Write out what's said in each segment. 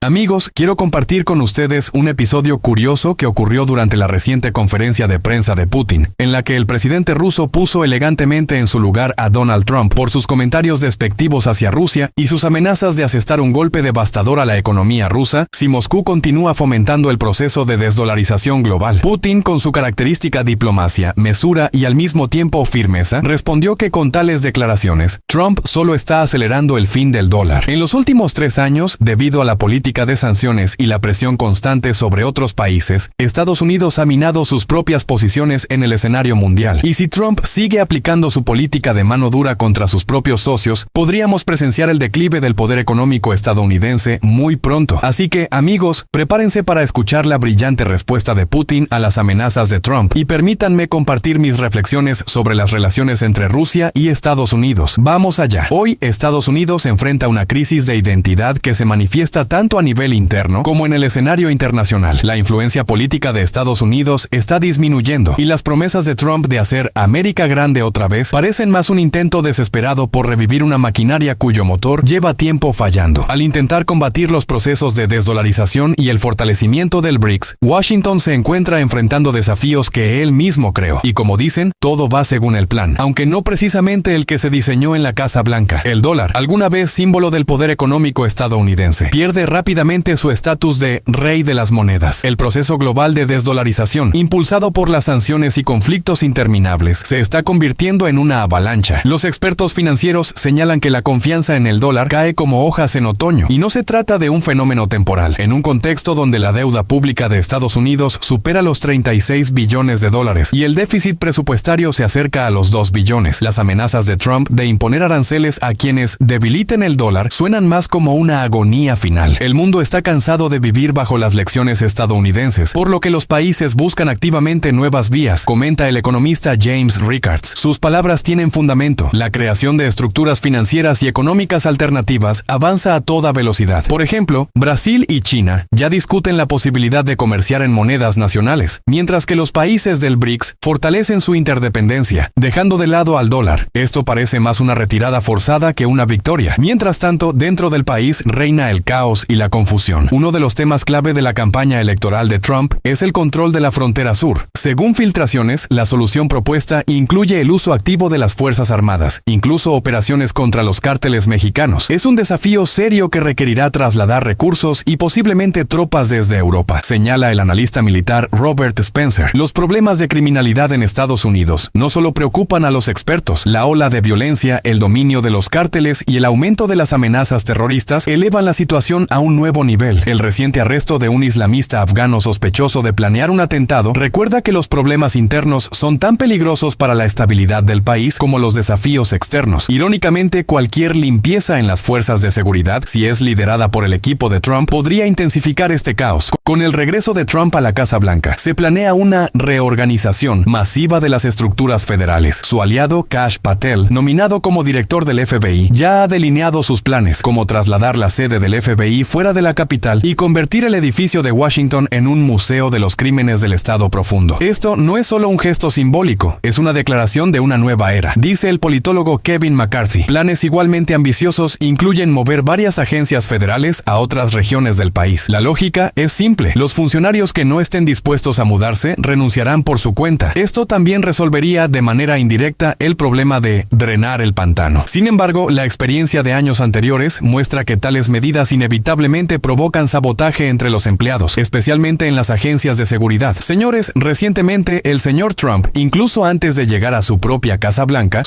Amigos, quiero compartir con ustedes un episodio curioso que ocurrió durante la reciente conferencia de prensa de Putin, en la que el presidente ruso puso elegantemente en su lugar a Donald Trump por sus comentarios despectivos hacia Rusia y sus amenazas de asestar un golpe devastador a la economía rusa si Moscú continúa fomentando el proceso de desdolarización global. Putin, con su característica diplomacia, mesura y al mismo tiempo firmeza, respondió que con tales declaraciones, Trump solo está acelerando el fin del dólar. En los últimos 3 años, debido a la política de sanciones y la presión constante sobre otros países, Estados Unidos ha minado sus propias posiciones en el escenario mundial. Y si Trump sigue aplicando su política de mano dura contra sus propios socios, podríamos presenciar el declive del poder económico estadounidense muy pronto. Así que, amigos, prepárense para escuchar la brillante respuesta de Putin a las amenazas de Trump y permítanme compartir mis reflexiones sobre las relaciones entre Rusia y Estados Unidos. Vamos allá. Hoy, Estados Unidos enfrenta una crisis de identidad que se manifiesta tanto a nivel interno como en el escenario internacional. La influencia política de Estados Unidos está disminuyendo y las promesas de Trump de hacer América grande otra vez parecen más un intento desesperado por revivir una maquinaria cuyo motor lleva tiempo fallando. Al intentar combatir los procesos de desdolarización y el fortalecimiento del BRICS, Washington se encuentra enfrentando desafíos que él mismo creó. Y como dicen, todo va según el plan, aunque no precisamente el que se diseñó en la Casa Blanca. El dólar, alguna vez símbolo del poder económico estadounidense, pierde rápidamente su estatus de rey de las monedas. El proceso global de desdolarización, impulsado por las sanciones y conflictos interminables, se está convirtiendo en una avalancha. Los expertos financieros señalan que la confianza en el dólar cae como hojas en otoño, y no se trata de un fenómeno temporal. En un contexto donde la deuda pública de Estados Unidos supera los 36 billones de dólares y el déficit presupuestario se acerca a los 2 billones, las amenazas de Trump de imponer aranceles a quienes debiliten el dólar suenan más como una agonía final. El mundo está cansado de vivir bajo las lecciones estadounidenses, por lo que los países buscan activamente nuevas vías, comenta el economista James Rickards. Sus palabras tienen fundamento. La creación de estructuras financieras y económicas alternativas avanza a toda velocidad. Por ejemplo, Brasil y China ya discuten la posibilidad de comerciar en monedas nacionales, mientras que los países del BRICS fortalecen su interdependencia, dejando de lado al dólar. Esto parece más una retirada forzada que una victoria. Mientras tanto, dentro del país reina el caos y la confusión. Uno de los temas clave de la campaña electoral de Trump es el control de la frontera sur. Según filtraciones, la solución propuesta incluye el uso activo de las Fuerzas Armadas, incluso operaciones contra los cárteles mexicanos. Es un desafío serio que requerirá trasladar recursos y posiblemente tropas desde Europa, señala el analista militar Robert Spencer. Los problemas de criminalidad en Estados Unidos no solo preocupan a los expertos. La ola de violencia, el dominio de los cárteles y el aumento de las amenazas terroristas elevan la situación a un nuevo nivel. El reciente arresto de un islamista afgano sospechoso de planear un atentado recuerda que los problemas internos son tan peligrosos para la estabilidad del país como los desafíos externos. Irónicamente, cualquier limpieza en las fuerzas de seguridad, si es liderada por el equipo de Trump, podría intensificar este caos. Con el regreso de Trump a la Casa Blanca, se planea una reorganización masiva de las estructuras federales. Su aliado, Kash Patel, nominado como director del FBI, ya ha delineado sus planes, como trasladar la sede del FBI fuera de la capital y convertir el edificio de Washington en un museo de los crímenes del Estado profundo. Esto no es solo un gesto simbólico, es una declaración de una nueva era, dice el politólogo Kevin McCarthy. Planes igualmente ambiciosos incluyen mover varias agencias federales a otras regiones del país. La lógica es simple: los funcionarios que no estén dispuestos a mudarse renunciarán por su cuenta. Esto también resolvería de manera indirecta el problema de drenar el pantano. Sin embargo, la experiencia de años anteriores muestra que tales medidas inevitablemente provocan sabotaje entre los empleados, especialmente en las agencias de seguridad. Señores, recientemente el señor Trump, incluso antes de llegar a su propia Casa Blanca,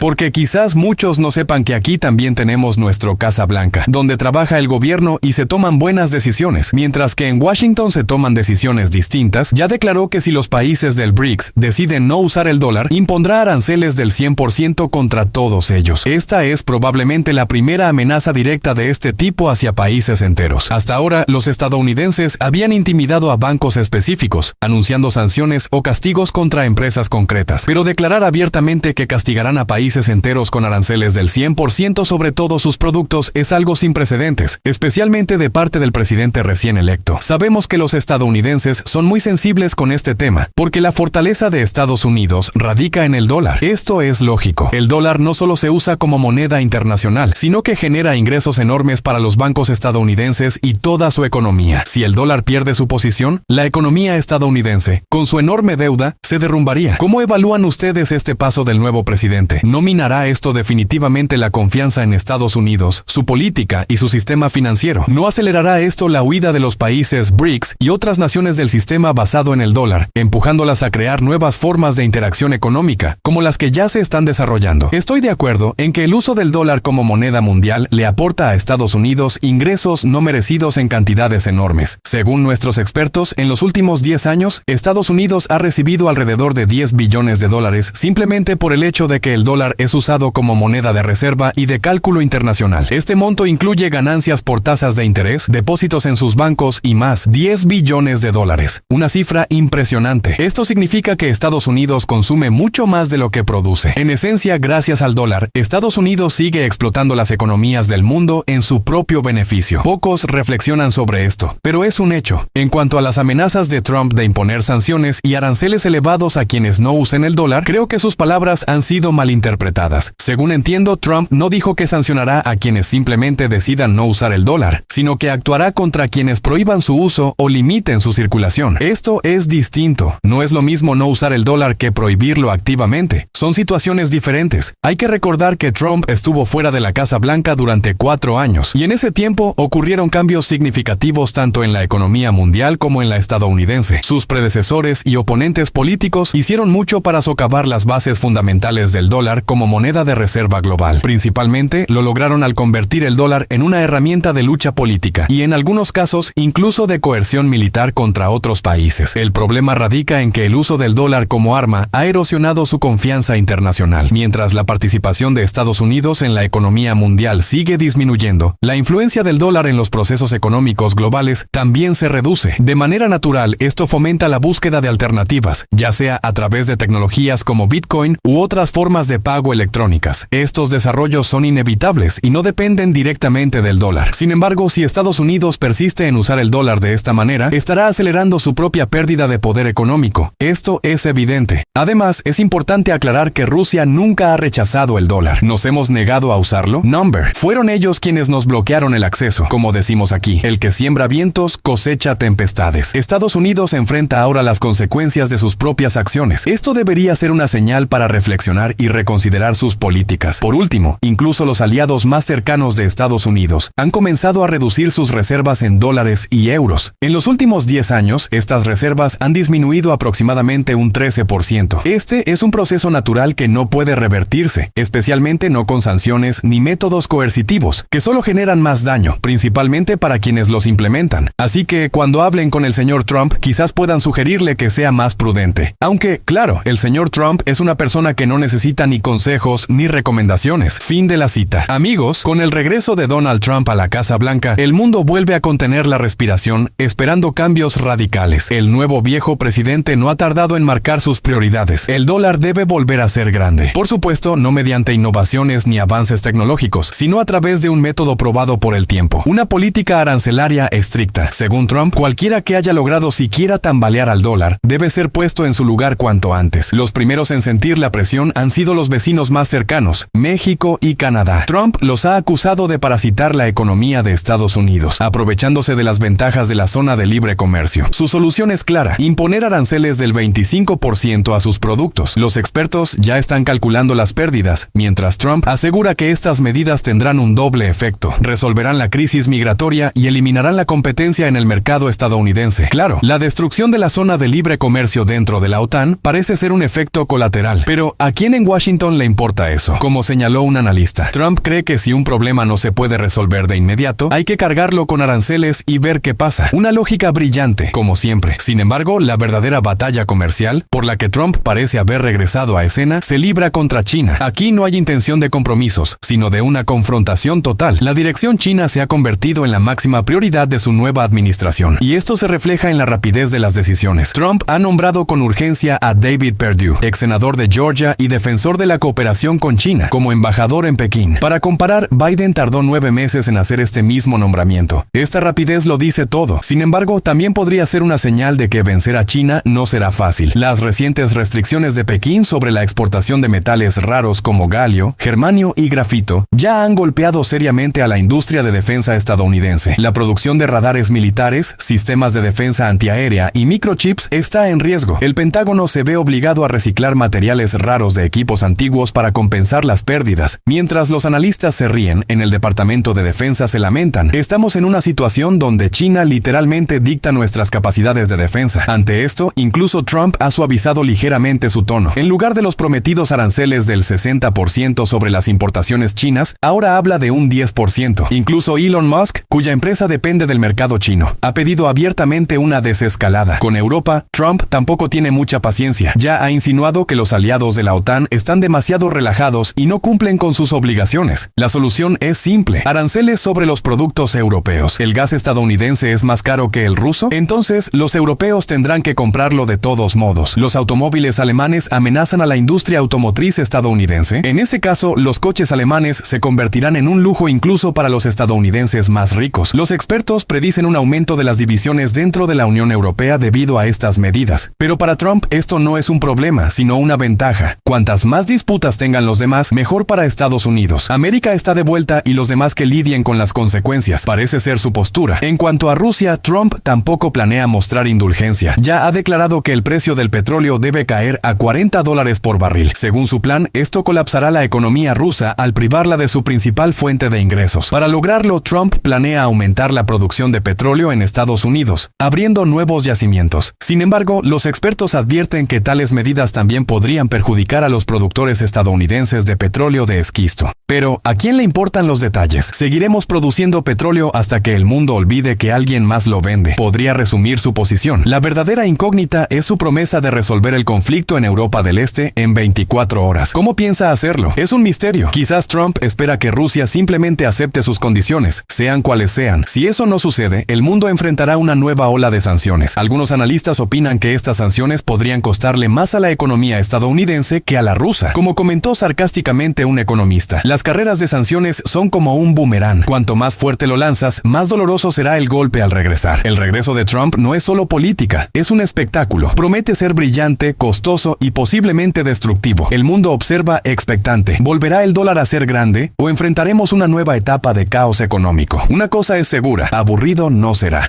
porque quizás muchos no sepan que aquí también tenemos nuestro Casa Blanca, donde trabaja el gobierno y se toman buenas decisiones, mientras que en Washington se toman decisiones distintas, ya declaró que si los países del BRICS deciden no usar el dólar, impondrá aranceles del 100% contra todos ellos. Esta es probablemente la primera amenaza directa de este tipo hacia países enteros. Hasta ahora, los estadounidenses habían intimidado a bancos específicos, anunciando sanciones sanciones o castigos contra empresas concretas, pero declarar abiertamente que castigarán a países enteros con aranceles del 100% sobre todos sus productos es algo sin precedentes, especialmente de parte del presidente recién electo. Sabemos que los estadounidenses son muy sensibles con este tema, porque la fortaleza de Estados Unidos radica en el dólar. Esto es lógico. El dólar no solo se usa como moneda internacional, sino que genera ingresos enormes para los bancos estadounidenses y toda su economía. Si el dólar pierde su posición, la economía estadounidense, con su enorme deuda, se derrumbaría. ¿Cómo evalúan ustedes este paso del nuevo presidente? ¿No minará esto definitivamente la confianza en Estados Unidos, su política y su sistema financiero? ¿No acelerará esto la huida de los países BRICS y otras naciones del sistema basado en el dólar, empujándolas a crear nuevas formas de interacción económica, como las que ya se están desarrollando? Estoy de acuerdo en que el uso del dólar como moneda mundial le aporta a Estados Unidos ingresos no merecidos en cantidades enormes. Según nuestros expertos, en los últimos 10 años, Estados Unidos ha recibido alrededor de 10 billones de dólares simplemente por el hecho de que el dólar es usado como moneda de reserva y de cálculo internacional. Este monto incluye ganancias por tasas de interés, depósitos en sus bancos y más. 10 billones de dólares. Una cifra impresionante. Esto significa que Estados Unidos consume mucho más de lo que produce. En esencia, gracias al dólar, Estados Unidos sigue explotando las economías del mundo en su propio beneficio. Pocos reflexionan sobre esto, pero es un hecho. En cuanto a las amenazas de Trump de imponer sanciones y aranceles elevados a quienes no usen el dólar, creo que sus palabras han sido malinterpretadas. Según entiendo, Trump no dijo que sancionará a quienes simplemente decidan no usar el dólar, sino que actuará contra quienes prohíban su uso o limiten su circulación. Esto es distinto. No es lo mismo no usar el dólar que prohibirlo activamente. Son situaciones diferentes. Hay que recordar que Trump estuvo fuera de la Casa Blanca durante 4 años, y en ese tiempo ocurrieron cambios significativos tanto en la economía mundial como en la estadounidense. Sus predecesores y oponentes políticos hicieron mucho para socavar las bases fundamentales del dólar como moneda de reserva global. Principalmente lo lograron al convertir el dólar en una herramienta de lucha política y en algunos casos incluso de coerción militar contra otros países. El problema radica en que el uso del dólar como arma ha erosionado su confianza internacional. Mientras la participación de Estados Unidos en la economía mundial sigue disminuyendo, la influencia del dólar en los procesos económicos globales también se reduce. De manera natural, esto fomenta la búsqueda de alternativas, ya sea a través de tecnologías como Bitcoin u otras formas de pago electrónicas. Estos desarrollos son inevitables y no dependen directamente del dólar. Sin embargo, si Estados Unidos persiste en usar el dólar de esta manera, estará acelerando su propia pérdida de poder económico. Esto es evidente. Además, es importante aclarar que Rusia nunca ha rechazado el dólar. ¿Nos hemos negado a usarlo? Number. Fueron ellos quienes nos bloquearon el acceso. Como decimos aquí, el que siembra vientos cosecha tempestades. Estados Unidos enfrenta ahora las consecuencias de sus propias acciones. Esto debería ser una señal para reflexionar y reconsiderar sus políticas. Por último, incluso los aliados más cercanos de Estados Unidos han comenzado a reducir sus reservas en dólares y euros. En los últimos 10 años, estas reservas han disminuido aproximadamente un 13%. Este es un proceso natural que no puede revertirse, especialmente no con sanciones ni métodos coercitivos, que solo generan más daño, principalmente para quienes los implementan. Así que cuando hablen con el señor Trump, quizás puedan sugerirle que sea más prudente. Aunque, claro, el señor Trump es una persona que no necesita ni consejos ni recomendaciones. Fin de la cita. Amigos, con el regreso de Donald Trump a la Casa Blanca, el mundo vuelve a contener la respiración, esperando cambios radicales. El nuevo viejo presidente no ha tardado en marcar sus prioridades. El dólar debe volver a ser grande. Por supuesto, no mediante innovaciones ni avances tecnológicos, sino a través de un método probado por el tiempo. Una política arancelaria estricta. Según Trump, cualquiera que haya logrado siquiera tambalear al dólar debe ser puesto en su lugar cuanto antes. Los primeros en sentir la presión han sido los vecinos más cercanos, México y Canadá. Trump los ha acusado de parasitar la economía de Estados Unidos, aprovechándose de las ventajas de la zona de libre comercio. Su solución es clara: imponer aranceles del 25% a sus productos. Los expertos ya están calculando las pérdidas, mientras Trump asegura que estas medidas tendrán un doble efecto. Resolverán la crisis migratoria y eliminarán la competencia en el mercado estadounidense. Claro, la destrucción de la zona de libre comercio dentro de la OTAN parece ser un efecto colateral, pero ¿a quién en Washington le importa eso? Como señaló un analista, Trump cree que si un problema no se puede resolver de inmediato, hay que cargarlo con aranceles y ver qué pasa. Una lógica brillante, como siempre. Sin embargo, la verdadera batalla comercial, por la que Trump parece haber regresado a escena, se libra contra China. Aquí no hay intención de compromisos, sino de una confrontación total. La dirección china se ha convertido en la máxima prioridad de su nueva administración, y esto se refleja en la rapidez de las decisiones. Trump ha nombrado con urgencia a David Perdue, ex senador de Georgia y defensor de la cooperación con China, como embajador en Pekín. Para comparar, Biden tardó 9 meses en hacer este mismo nombramiento. Esta rapidez lo dice todo. Sin embargo, también podría ser una señal de que vencer a China no será fácil. Las recientes restricciones de Pekín sobre la exportación de metales raros como galio, germanio y grafito ya han golpeado seriamente a la industria de defensa estadounidense. La producción de radares militares, sistemas de defensa antiaérea y microchips está en riesgo. El Pentágono se ve obligado a reciclar materiales raros de equipos antiguos para compensar las pérdidas. Mientras los analistas se ríen, en el Departamento de Defensa se lamentan. Estamos en una situación donde China literalmente dicta nuestras capacidades de defensa. Ante esto, incluso Trump ha suavizado ligeramente su tono. En lugar de los prometidos aranceles del 60% sobre las importaciones chinas, ahora habla de un 10%. Incluso Elon Musk, cuya empresa depende del mercado chino, ha pedido abiertamente una desescalada. Con Europa, Trump tampoco tiene mucha paciencia. Ya ha insinuado que los aliados de la OTAN están demasiado relajados y no cumplen con sus obligaciones. La solución es simple: aranceles sobre los productos europeos. ¿El gas estadounidense es más caro que el ruso? Entonces, los europeos tendrán que comprarlo de todos modos. ¿Los automóviles alemanes amenazan a la industria automotriz estadounidense? En ese caso, los coches alemanes se convertirán en un lujo incluso para los estadounidenses más ricos. Los expertos predicen un aumento de las divisiones dentro de la Unión Europea debido a estas medidas. Pero para Trump esto no es un problema, sino una ventaja. Cuantas más disputas tengan los demás, mejor para Estados Unidos. América está de vuelta y los demás que lidien con las consecuencias. Parece ser su postura. En cuanto a Rusia, Trump tampoco planea mostrar indulgencia. Ya ha declarado que el precio del petróleo debe caer a $40 por barril. Según su plan, esto colapsará la economía rusa al privarla de su principal fuente de ingresos. Para lograrlo, Trump planea aumentar la producción de petróleo en Estados Unidos, abriendo nuevos yacimientos. Sin embargo, los expertos advierten que tales medidas también podrían perjudicar a los productores estadounidenses de petróleo de esquisto. Pero, ¿a quién le importan los detalles? Seguiremos produciendo petróleo hasta que el mundo olvide que alguien más lo vende. Podría resumir su posición. La verdadera incógnita es su promesa de resolver el conflicto en Europa del Este en 24 horas. ¿Cómo piensa hacerlo? Es un misterio. Quizás Trump espera que Rusia simplemente acepte sus condiciones, sean cuales sean. Si eso no sucede, el mundo enfrentará una nueva ola de sanciones. Algunos analistas opinan que estas sanciones podrían costarle más a la economía estadounidense que a la rusa. Como comentó sarcásticamente un economista, las carreras de sanciones son como un boomerang. Cuanto más fuerte lo lanzas, más doloroso será el golpe al regresar. El regreso de Trump no es solo política, es un espectáculo. Promete ser brillante, costoso y posiblemente destructivo. El mundo observa expectante. ¿Volverá el dólar a ser grande o enfrentaremos una nueva etapa de caos económico? Una cosa es segura: aburrido no será.